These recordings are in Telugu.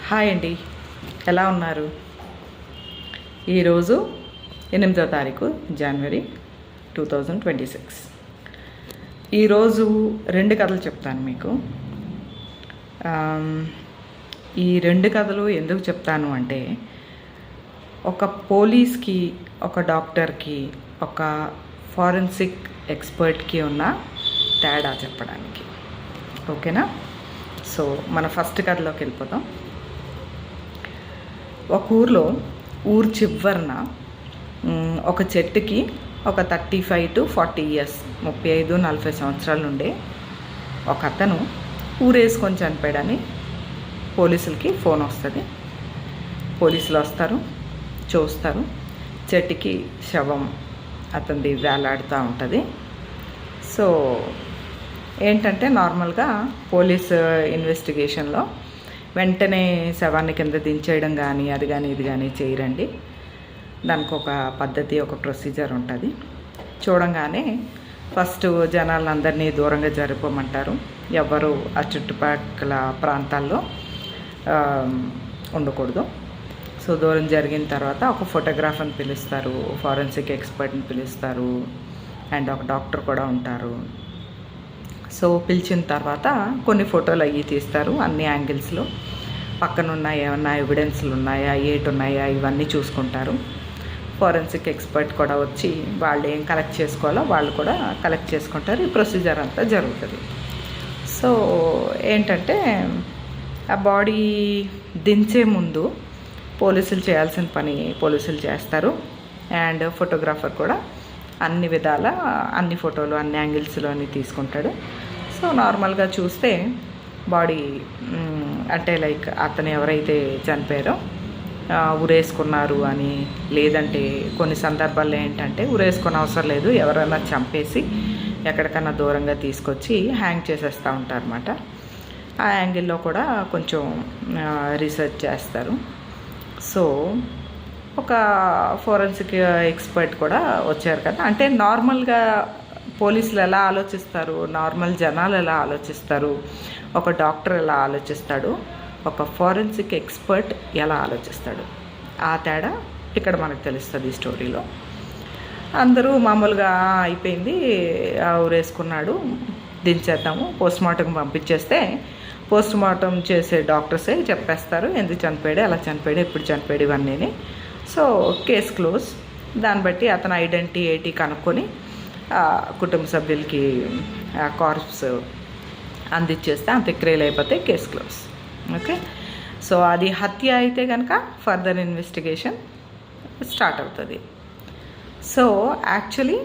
హాయ్ అండి, ఎలా ఉన్నారు? ఈరోజు 8వ తారీఖు జనవరి 2026. ఈరోజు 2 కథలు చెప్తాను మీకు. ఈ 2 కథలు ఎందుకు చెప్తాను అంటే, ఒక పోలీస్కి, ఒక డాక్టర్కి, ఒక ఫారెన్సిక్ ఎక్స్పర్ట్కి ఉన్న తేడా చెప్పడానికి. ఓకేనా? సో మన ఫస్ట్ కథలోకి వెళ్ళిపోతాం. ఒక ఊరు చివరన ఒక చెట్టుకి ఒక 35 to 40 years 35-40 సంవత్సరాల నుండే ఒక అతను ఊరేసుకొని చనిపోయాడని పోలీసులకి ఫోన్ వస్తుంది. పోలీసులు వస్తారు, చూస్తారు. చెట్టుకి శవం అతనిది వేలాడుతూ ఉంటుంది. సో ఏంటంటే, నార్మల్గా పోలీస్ ఇన్వెస్టిగేషన్లో వెంటనే శవాన్ని కింద దించేయడం కానీ అది కానీ ఇది కానీ చేయరండి. దానికి ఒక పద్ధతి, ఒక ప్రొసీజర్ ఉంటుంది. చూడంగానే ఫస్ట్ జనాలందరినీ దూరంగా జరిపోమంటారు. ఎవరు ఆ చుట్టుపక్కల ప్రాంతాల్లో ఉండకూడదు. సో దూరం జరిగిన తర్వాత ఒక ఫోటోగ్రాఫర్ని పిలుస్తారు, ఫారెన్సిక్ ఎక్స్పర్ట్ని పిలుస్తారు, అండ్ ఒక డాక్టర్ కూడా ఉంటారు. సో పిలిచిన తర్వాత కొన్ని ఫోటోలు అవి తీస్తారు. అన్ని యాంగిల్స్లో పక్కన ఉన్నాయి, ఏమన్నా ఎవిడెన్స్లు ఉన్నాయా, ఉన్నాయా, ఇవన్నీ చూసుకుంటారు. ఫారెన్సిక్ ఎక్స్పర్ట్ కూడా వచ్చి వాళ్ళు ఏం కలెక్ట్ చేసుకోవాలో వాళ్ళు కూడా కలెక్ట్ చేసుకుంటారు. ఈ ప్రొసీజర్ అంతా జరుగుతుంది. సో ఏంటంటే, ఆ బాడీ దించే ముందు పోలీసులు చేయాల్సిన పని పోలీసులు చేస్తారు. అండ్ ఫోటోగ్రాఫర్ కూడా అన్ని విధాల అన్ని ఫోటోలు అన్ని యాంగిల్స్లో అన్ని తీసుకుంటాడు. సో నార్మల్గా చూస్తే బాడీ అంటే లైక్ అతను ఎవరైతే చనిపోయారో ఉరేసుకున్నారు అని, లేదంటే కొన్ని సందర్భాల్లో ఏంటంటే ఉరేసుకునే అవసరం లేదు, ఎవరైనా చంపేసి ఎక్కడికన్నా దూరంగా తీసుకొచ్చి హ్యాంగ్ చేసేస్తూ ఉంటారన్నమాట. ఆ యాంగిల్లో కూడా కొంచెం రీసెర్చ్ చేస్తారు. సో ఒక ఫోరెన్సిక్ ఎక్స్పర్ట్ కూడా వచ్చారు కదా. అంటే నార్మల్గా పోలీసులు ఎలా ఆలోచిస్తారు, నార్మల్ జనాలు ఎలా ఆలోచిస్తారు, ఒక డాక్టర్ ఎలా ఆలోచిస్తాడు, ఒక ఫారెన్సిక్ ఎక్స్పర్ట్ ఎలా ఆలోచిస్తాడు, ఆ తేడా ఇక్కడ మనకు తెలుస్తుంది ఈ స్టోరీలో. అందరూ మామూలుగా అయిపోయింది, ఊరేసుకున్నాడు, దించేద్దాము, పోస్ట్మార్టం పంపించేస్తే పోస్ట్మార్టం చేసే డాక్టర్సే చెప్పేస్తారు ఎందుకు చనిపోయాడు, ఎలా చనిపోయాడు, ఎప్పుడు చనిపోయాడు, ఇవన్నీ. So case close. దాన్ని బట్టి అతను ఐడెంటిటీ కనుక్కొని కుటుంబ సభ్యులకి కార్ప్స్ అందించేస్తే అంత్యక్రియలు అయిపోతే కేస్ క్లోజ్. ఓకే. సో అది హత్య అయితే కనుక ఫర్దర్ ఇన్వెస్టిగేషన్ స్టార్ట్ అవుతుంది. సో యాక్చువల్లీ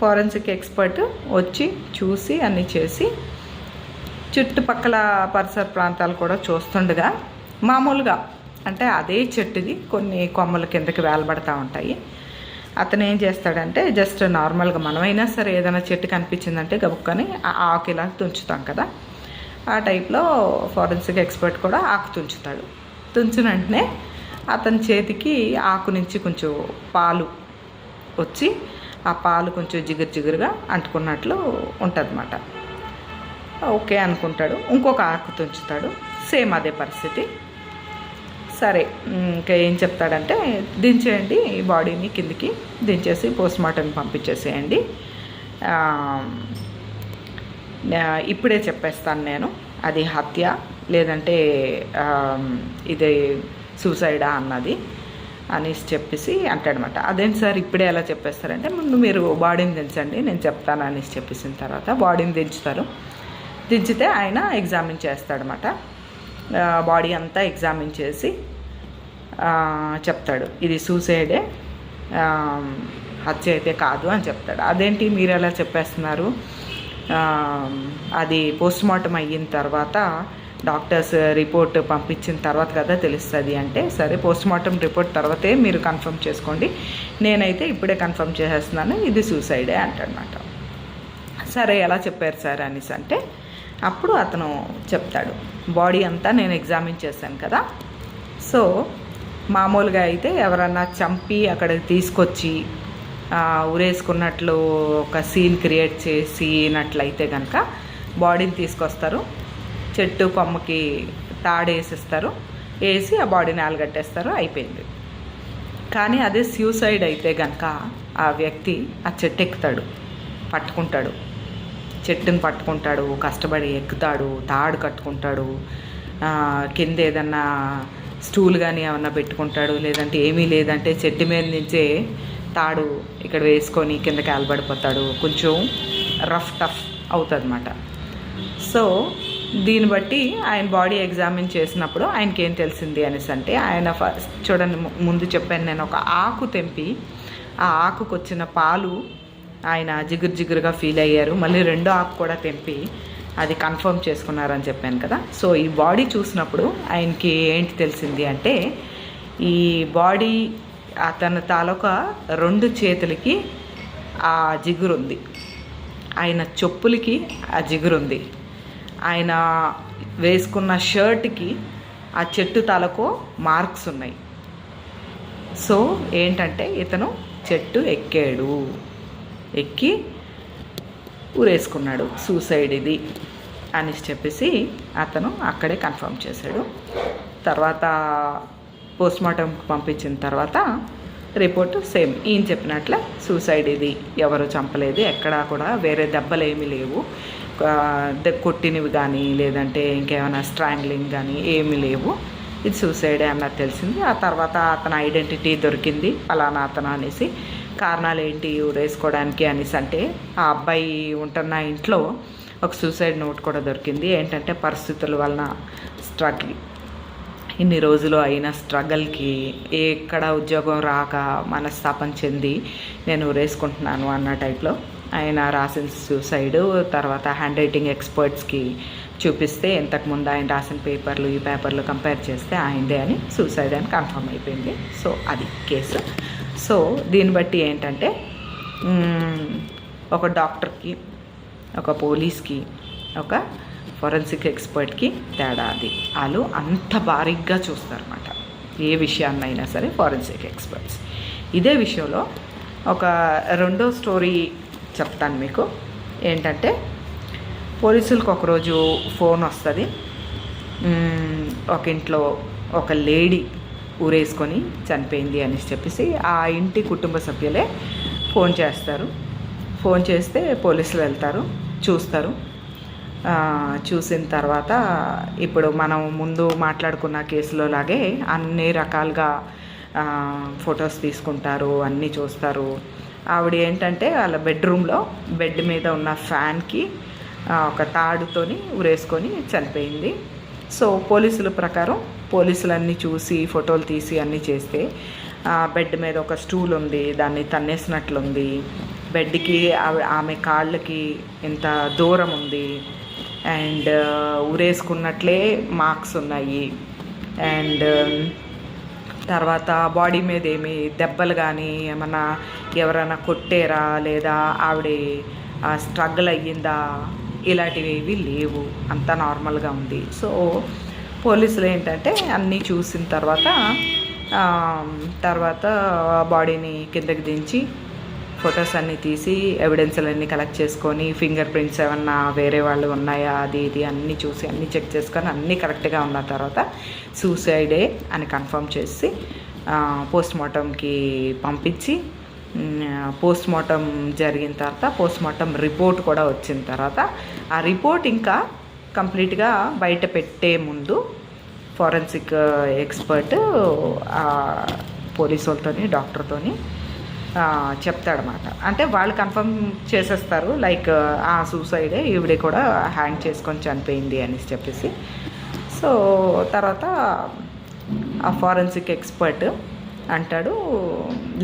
ఫారెన్సిక్ ఎక్స్పర్ట్ వచ్చి చూసి అన్నీ చేసి చుట్టుపక్కల పరిసర ప్రాంతాలు కూడా చూస్తుండగా, మామూలుగా అంటే అదే చెట్టుది కొన్ని కొమ్మల కిందకి వేలబడతా ఉంటాయి. అతను ఏం చేస్తాడంటే, జస్ట్ నార్మల్గా మనమైనా సరే ఏదైనా చెట్టు కనిపించిందంటే గబుక్కని ఆకు ఇలా తుంచుతాం కదా, ఆ టైప్లో ఫారెన్సిక్ ఎక్స్పర్ట్ కూడా ఆకు తుంచుతాడు. తుంచిన వెంటనే అతని చేతికి ఆకు నుంచి కొంచెం పాలు వచ్చి ఆ పాలు కొంచెం జిగురుగా అంటుకున్నట్లు ఉంటుందన్నమాట. ఓకే అనుకుంటాడు. ఇంకొక ఆకు తుంచుతాడు, సేమ్ అదే పరిస్థితి. సరే, ఇంకా ఏం చెప్తాడంటే, దించేయండి ఈ బాడీని, కిందికి దించేసి పోస్ట్మార్టం పంపించేసేయండి, ఇప్పుడే చెప్పేస్తాను నేను అది హత్య లేదంటే ఇది సూసైడా అన్నది అనేసి చెప్పేసి అంటాడనమాట. అదేంటి సార్ ఇప్పుడే ఎలా చెప్పేస్తారంటే, ముందు మీరు బాడీని దించండి నేను చెప్తాను అనేసి చెప్పేసిన తర్వాత బాడీని దించుతారు. దించితే ఆయన ఎగ్జామిన్ చేస్తాడనమాట. బాడీ అంతా ఎగ్జామిన్ చేసి చెప్తాడు, ఇది సూసైడే, హత్య అయితే కాదు అని చెప్తాడు. అదేంటి మీరు ఎలా చెప్పేస్తున్నారు, అది పోస్ట్మార్టం అయిన తర్వాత డాక్టర్స్ రిపోర్ట్ పంపించిన తర్వాత కదా తెలుస్తుంది అంటే, సరే పోస్ట్మార్టం రిపోర్ట్ తర్వాతే మీరు కన్ఫర్మ్ చేసుకోండి, నేనైతే ఇప్పుడే కన్ఫర్మ్ చేసేస్తున్నాను ఇది సూసైడే అంటాడనమాట. సరే ఎలా చెప్పారు సార్ అనేసి అంటే, అప్పుడు అతను చెప్తాడు, బాడీ అంతా నేను ఎగ్జామిన్ చేశాను కదా, సో మామూలుగా అయితే ఎవరన్నా చంపి అక్కడికి తీసుకొచ్చి ఉరేసుకున్నట్లు ఒక సీన్ క్రియేట్ చేసినట్లయితే కనుక బాడీని తీసుకొస్తారు, చెట్టు కొమ్మకి తాడేసిస్తారు, వేసి ఆ బాడీని ఆలగట్టేస్తారు, అయిపోయింది. కానీ అదే సూసైడ్ అయితే కనుక ఆ వ్యక్తి ఆ చెట్టు ఎక్కుతాడు, పట్టుకుంటాడు, చెట్టుని పట్టుకుంటాడు, కష్టపడి ఎక్కుతాడు, తాడు కట్టుకుంటాడు, కింద ఏదన్నా స్టూల్ కానీ ఏమన్నా పెట్టుకుంటాడు, లేదంటే ఏమీ లేదంటే చెట్టు మీద నుంచే తాడు ఇక్కడ వేసుకొని కిందకి ఆలబడిపోతాడు. కొంచెం టఫ్ అవుతుంది అన్నమాట. సో దీన్ని బట్టి ఆయన బాడీ ఎగ్జామిన్ చేసినప్పుడు ఆయనకి ఏం తెలిసింది అనేసి అంటే, ఆయన ఫస్ట్ చూడండి, ముందు చెప్పాను నేను, ఒక ఆకు తెంపి ఆ ఆకుకు వచ్చిన పాలు ఆయన జిగురుగా ఫీల్ అయ్యారు. మళ్ళీ రెండో ఆకు కూడా తెంపి అది కన్ఫర్మ్ చేసుకున్నారని చెప్పాను కదా. సో ఈ బాడీ చూసినప్పుడు ఆయనకి ఏంటి తెలిసింది అంటే, ఈ బాడీ అతని తాలూకా 2 చేతులకి ఆ జిగురుంది, ఆయన చెప్పులకి ఆ జిగురుంది, ఆయన వేసుకున్న షర్ట్కి ఆ చెట్టు తాలూకు మార్క్స్ ఉన్నాయి. సో ఏంటంటే ఇతను చెట్టు ఎక్కి ఊరేసుకున్నాడు, సూసైడ్ ఇది అని చెప్పేసి అతను అక్కడే కన్ఫర్మ్ చేశాడు. తర్వాత పోస్ట్మార్టంకి పంపించిన తర్వాత రిపోర్టు సేమ్ ఈయన చెప్పినట్లే సూసైడ్ ఇది, ఎవరు చంపలేదు, ఎక్కడా కూడా వేరే దెబ్బలు ఏమీ లేవు, కొట్టినవి కానీ లేదంటే ఇంకేమైనా స్ట్రాంగ్లింగ్ కానీ ఏమీ లేవు, ఇది సూసైడే అన్నది తెలిసింది. ఆ తర్వాత అతని ఐడెంటిటీ దొరికింది, ఫలానా అతను అనేసి. కారణాలు ఏంటి ఊరేసుకోవడానికి అనేసి అంటే, ఆ అబ్బాయి ఉంటున్న ఇంట్లో ఒక సూసైడ్ నోట్ కూడా దొరికింది. ఏంటంటే పరిస్థితుల వలన ఇన్ని రోజులు అయిన స్ట్రగల్కి ఎక్కడ ఉద్యోగం రాక మనస్తాపం చెంది నేను ఊరేసుకుంటున్నాను అన్న టైప్లో ఆయన రాసిన సూసైడ్. తర్వాత హ్యాండ్ రైటింగ్ ఎక్స్పర్ట్స్కి చూపిస్తే ఇంతకుముందు ఆయన రాసిన ఈ పేపర్లు కంపేర్ చేస్తే ఆయనదే అని సూసైడ్ అని కన్ఫర్మ్ అయిపోయింది. సో అది కేసు. సో దీన్ని బట్టి ఏంటంటే ఒక డాక్టర్కి, ఒక పోలీస్కి, ఒక ఫోరెన్సిక్ ఎక్స్పర్ట్కి తేడా అది. వాళ్ళు అంత బారీగ్గా చూస్తారన్నమాట ఏ విషయాన్నైనా సరే ఫోరెన్సిక్ ఎక్స్పర్ట్స్. ఇదే విషయంలో ఒక రెండో స్టోరీ చెప్తాను మీకు. ఏంటంటే పోలీసులకు ఒకరోజు ఫోన్ వస్తుంది, ఒక ఇంట్లో ఒక లేడీ ఊరేసుకొని చనిపోయింది అని చెప్పేసి ఆ ఇంటి కుటుంబ సభ్యులే ఫోన్ చేస్తారు. ఫోన్ చేస్తే పోలీసులు వెళ్తారు, చూస్తారు. చూసిన తర్వాత ఇప్పుడు మనం ముందు మాట్లాడుకున్న కేసులో లాగే అన్ని రకాలుగా ఫొటోస్ తీసుకుంటారు, అన్నీ చూస్తారు. ఆవిడ ఏంటంటే వాళ్ళ బెడ్రూమ్లో బెడ్ మీద ఉన్న ఫ్యాన్కి ఒక తాడుతోని ఉరేసుకొని చనిపోయింది. సో పోలీసుల ప్రకారం పోలీసులన్నీ చూసి ఫోటోలు తీసి అన్నీ చేస్తే బెడ్ మీద ఒక స్టూల్ ఉంది, దాన్ని తన్నేసినట్లుంది, బెడ్కి ఆమె కాళ్ళకి ఇంత దూరం ఉంది, అండ్ ఉరేసుకున్నట్లే మార్క్స్ ఉన్నాయి, అండ్ తర్వాత బాడీ మీద ఏమి దెబ్బలు కానీ ఏమన్నా ఎవరైనా కొట్టారా లేదా ఆవిడ స్ట్రగుల్ అయ్యిందా ఇలాంటివి ఏవి లేవు, అంతా నార్మల్గా ఉంది. సో పోలీసులు ఏంటంటే అన్నీ చూసిన తర్వాత బాడీని కిందకి దించి ఫొటోస్ అన్నీ తీసి ఎవిడెన్స్లన్నీ కలెక్ట్ చేసుకొని ఫింగర్ ప్రింట్స్ ఏమన్నా వేరే వాళ్ళు ఉన్నాయా అది ఇది అన్నీ చూసి అన్నీ చెక్ చేసుకొని అన్నీ కరెక్ట్గా ఉన్న తర్వాత సూసైడే అని కన్ఫర్మ్ చేసి పోస్ట్మార్టంకి పంపించి పోస్ట్మార్టం జరిగిన తర్వాత పోస్ట్మార్టం రిపోర్ట్ కూడా వచ్చిన తర్వాత ఆ రిపోర్ట్ ఇంకా కంప్లీట్గా బయట పెట్టే ముందు ఫోరెన్సిక్ ఎక్స్పర్ట్ పోలీసు వాళ్ళతోని డాక్టర్తోని చెప్తాడనమాట. అంటే వాళ్ళు కన్ఫర్మ్ చేసేస్తారు, లైక్ ఆ సూసైడే, ఈవిడే కూడా హ్యాంగ్ చేసుకొని చనిపోయింది అని చెప్పేసి. సో తర్వాత ఆ ఫోరెన్సిక్ ఎక్స్పర్ట్ అంటాడు,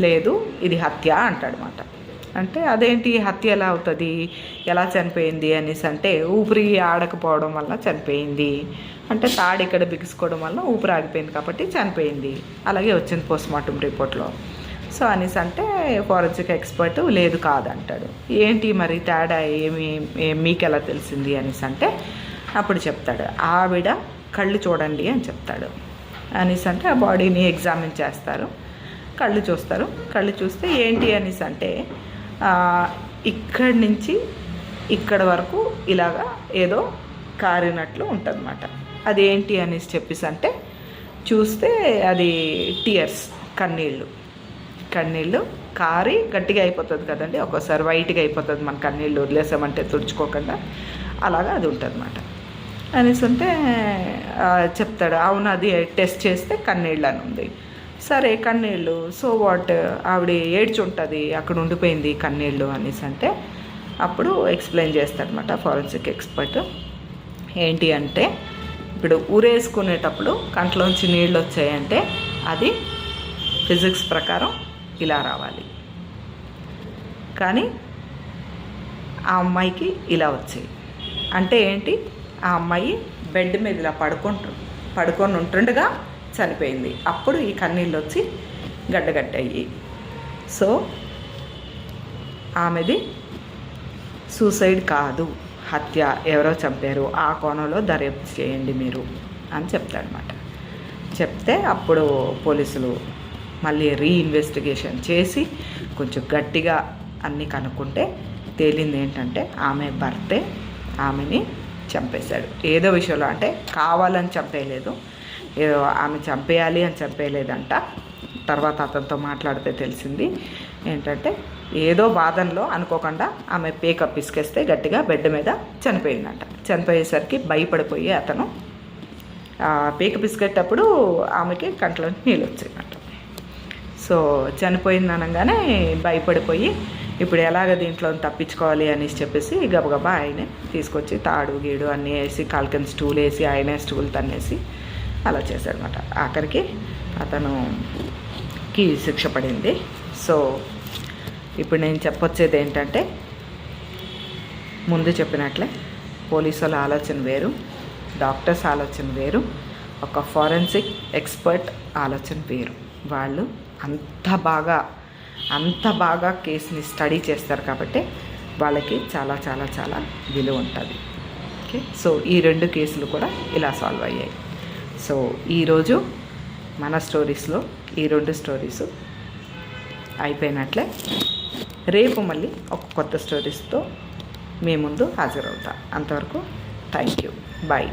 లేదు ఇది హత్య అంటాడు అనమాట. అంటే అదేంటి హత్య ఎలా అవుతుంది, ఎలా చనిపోయింది అనేసి అంటే ఊపిరి ఆడకపోవడం వల్ల చనిపోయింది అంటే తాడు ఇక్కడ బిగుసుకోవడం వల్ల ఊపిరి ఆగిపోయింది కాబట్టి చనిపోయింది, అలాగే వచ్చింది పోస్ట్మార్టం రిపోర్ట్లో. సో అనేసి అంటే ఫోరెన్సిక్ ఎక్స్పర్ట్ లేదు కాదంటాడు. ఏంటి మరి తేడా ఏమి మీకు ఎలా తెలిసింది అనేసి అంటే అప్పుడు చెప్తాడు, ఆవిడ కళ్ళు చూడండి అని చెప్తాడు. అనేసి అంటే ఆ బాడీని ఎగ్జామిన్ చేస్తారు, కళ్ళు చూస్తారు. కళ్ళు చూస్తే ఏంటి అనేసి అంటే ఇక్కడి నుంచి ఇక్కడ వరకు ఇలాగా ఏదో కారినట్లు ఉంటుందన్నమాట. అదేంటి అనేసి చెప్పేసి అంటే చూస్తే అది టీయర్స్, కన్నీళ్ళు కారి గట్టిగా అయిపోతుంది కదండి, ఒక్కోసారి వైట్గా అయిపోతుంది మన కన్నీళ్ళు వదిలేసామంటే తుడుచుకోకుండా, అలాగా అది ఉంటుంది అన్నమాట. అనేసి ఉంటే చెప్తాడు, అవును అది టెస్ట్ చేస్తే కన్నీళ్ళు అని ఉంది. సరే కన్నీళ్ళు, సో వాట్, ఆవిడ ఏడ్చుంటుంది, అక్కడ ఉండిపోయింది కన్నీళ్ళు అనేసి అంటే అప్పుడు ఎక్స్ప్లెయిన్ చేస్తాడనమాట ఫారెన్సిక్ ఎక్స్పర్ట్. ఏంటి అంటే, ఇప్పుడు ఊరేసుకునేటప్పుడు కంట్లోంచి నీళ్ళు వచ్చాయంటే అది ఫిజిక్స్ ప్రకారం ఇలా రావాలి, కానీ ఆ అమ్మాయికి ఇలా వచ్చాయి. అంటే ఏంటి, ఆ అమ్మాయి బెడ్ మీద ఇలా పడుకొని ఉంటుండగా చనిపోయింది, అప్పుడు ఈ కన్నీళ్ళు వచ్చి గడ్డగట్టయ్యి. సో ఆమెది సూసైడ్ కాదు, హత్య, ఎవరో చంపారు, ఆ కోణంలో దర్యాప్తు చేయండి మీరు అని చెప్తాడనమాట. చెప్తే అప్పుడు పోలీసులు మళ్ళీ రీఇన్వెస్టిగేషన్ చేసి కొంచెం గట్టిగా అన్నీ కనుక్కుంటే తేలింది ఏంటంటే ఆమె భర్తే ఆమెని చంపేశాడు. ఏదో విషయంలో, అంటే కావాలని చంపేయలేదు, ఏదో ఆమె చంపేయాలి అని చంపేయలేదంట. తర్వాత అతనితో మాట్లాడితే తెలిసింది ఏంటంటే, ఏదో బాధల్లో అనుకోకుండా ఆమె పేక పిసికేస్తే గట్టిగా బెడ్ మీద చనిపోయిందంట. చనిపోయేసరికి భయపడిపోయి అతను పేక పిసికేటప్పుడు ఆమెకి కంట్లో నీళ్ళు వచ్చాయంట. సో చనిపోయింది అనగానే భయపడిపోయి ఇప్పుడు ఎలాగ దీంట్లో తప్పించుకోవాలి అనేసి చెప్పేసి గబగబా ఆయనే తీసుకొచ్చి తాడు గీడు అన్నీ వేసి కాలు కింద స్టూల్ వేసి ఆయనే స్టూల్ తన్నేసి అలా చేశాడనమాట. ఆఖరికి అతనుకి శిక్ష పడింది. సో ఇప్పుడు నేను చెప్పొచ్చేది ఏంటంటే, ముందు చెప్పినట్లే పోలీసు వాళ్ళ ఆలోచన వేరు, డాక్టర్స్ ఆలోచన వేరు, ఒక ఫారెన్సిక్ ఎక్స్పర్ట్ ఆలోచన వేరు. వాళ్ళు అంత బాగా కేసుని స్టడీ చేస్తారు కాబట్టి వాళ్ళకి చాలా చాలా చాలా విలువ ఉంటుంది. ఓకే, సో ఈ 2 కేసులు కూడా ఇలా సాల్వ్ అయ్యాయి. సో ఈరోజు మన స్టోరీస్లో ఈ 2 స్టోరీస్ అయిపోయినట్లే. రేపు మళ్ళీ ఒక కొత్త స్టోరీస్తో మీ ముందు హాజరవుతా. అంతవరకు థ్యాంక్ యూ, బాయ్.